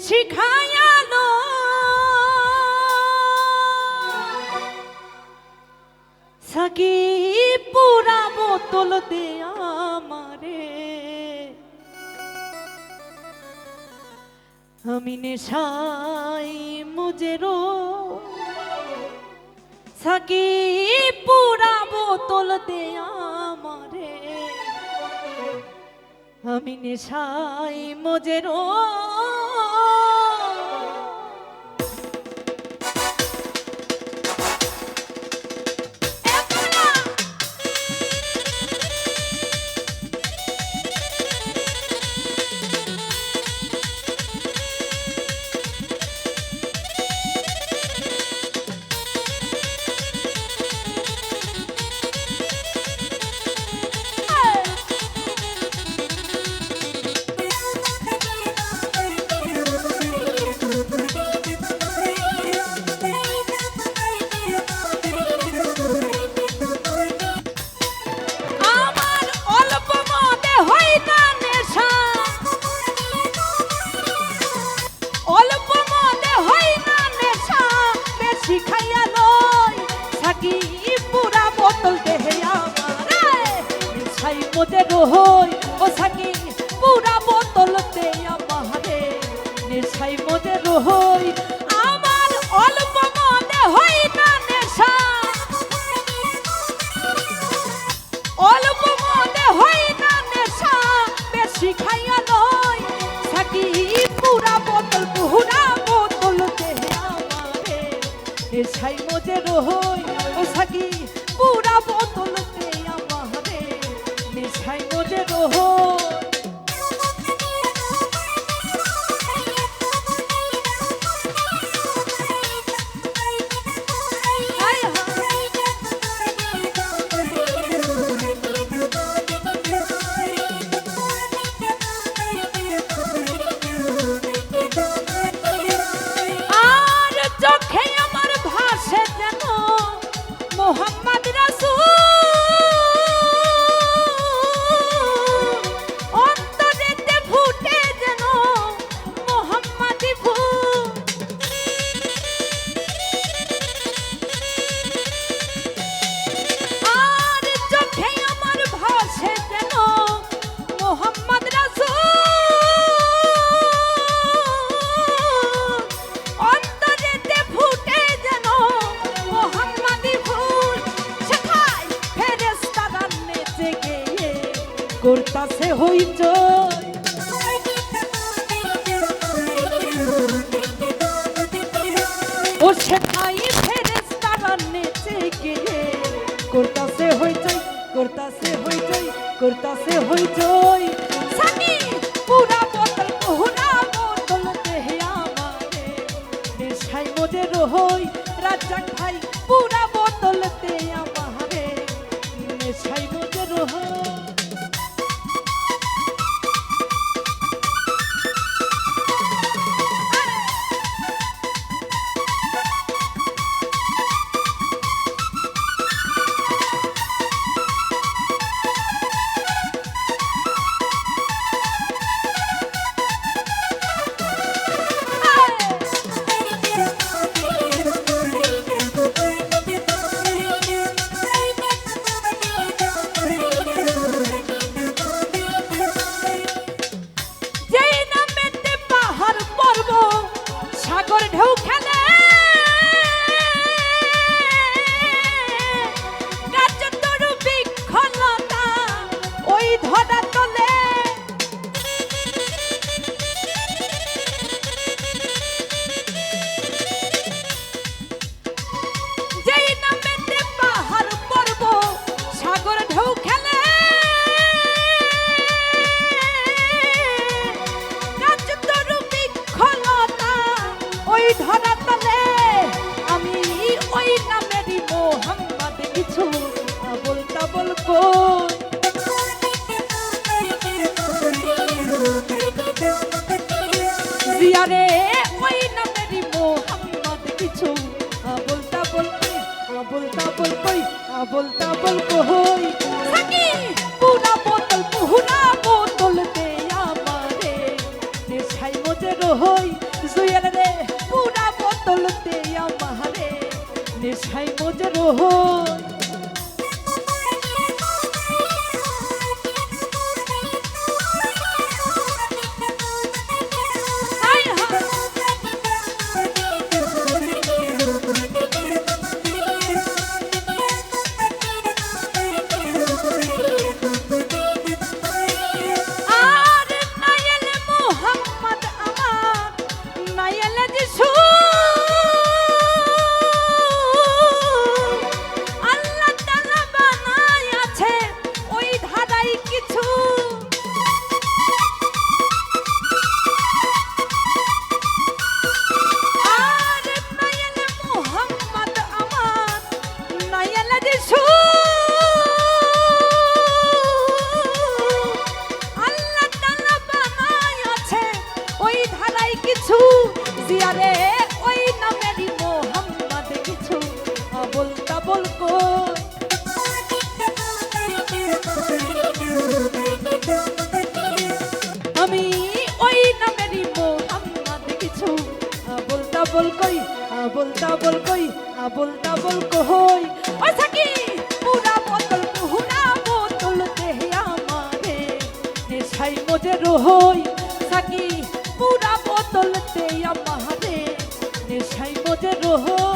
শিখায়ালো Psaki পুরা বোতল দে আমারে আমি নেশাই মুজেরো সাকি পুরা বোতল দে আমারে আমি নেশাই মুজেরো হই ও সাকি পুরা বোতল দে আমারে নেশাই মজে রহই আমার অল্প মনে হই না নেশা অল্প মনে হই না নেশা বেশি খাইয়া নয় সাকি পুরা বোতল দে আমারে নেশাই মজে রহই ও সাকি পুরা বোতল দে আমারে নেশাই মজে রহই মোহাম্মদ রাসূল অন্তরেতে ফুটে যেন মোহাম্মদি ফুল আর চোখে আমার ভাসে যেন মোহাম্মদ রাসূল অন্তরেতে ফুটে যেন মোহাম্মদি ফুল শেখায় ফেরেশতারা নেচে গেয়ে করতাছে হইচই ও শেখায় ফেরেশতারা নেচে গেয়ে করতাছে হইচই করতাছে হইচই করতাছে হইচই সাকি পুরা বোতল দে আমারে নেশাই মজে রহই রাজ্জাক ভাই পুরা বোতল দে আমারে নেশাই মজে রহই সাগর ঢেউ খেলে কার্যতরু বিক্ষলতা ওই ধরা তলে যেই নামেতে পাহাড় পর্বত সাগর ঢেউ খেলে কার্যতরু বিক্ষলতা ওই ধরা তলে আমি ওই নামেরই মোহাম্মদ কিছু বলতা বলবো জিয়ারে ওই নামেরই মোহাম্মদ কিছু বলতা বলবো হই সাকি পুরা বোতল দে আমারে নেশাই মজে রহই রোহই জিয়ারে ওই নামেরই মোহাম্মদ কিছু আবল তাবল কই আমি ওই নামেরই মোহাম্মদ কিছু আবল তাবল কই আবল তাবল কই আবল তাবল কই ও সাকি পুরা বোতল দেহে আমারে নেশাই মজে রহই সাকি পুরা বোতল তে আমারে নেশাই মজে রহই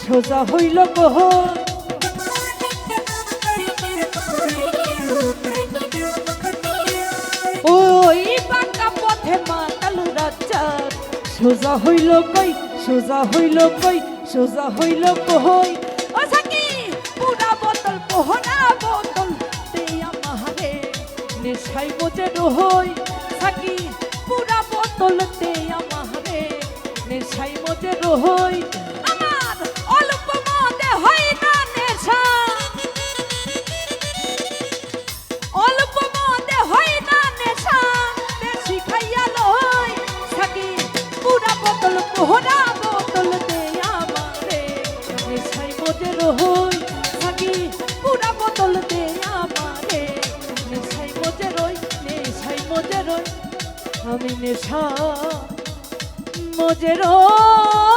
সোজা হইল কহ ওই বাঁকা পথে মাতাল রাজ্জাক সোজা হইল কই সোজা হইল কই সোজা হইল কই ও সাকি পুরা বোতল পোহনা বোতল তে আমারে নেশাই মজে রহই সাকি পুরা বোতল তে আমারে নেশাই মজে রহই পোহরা বোতল দে আমারে নেশাই মজে রহই থাকি পুরা বোতল দে আমারে নেশাই মজে রই আমি নেশা মজে রই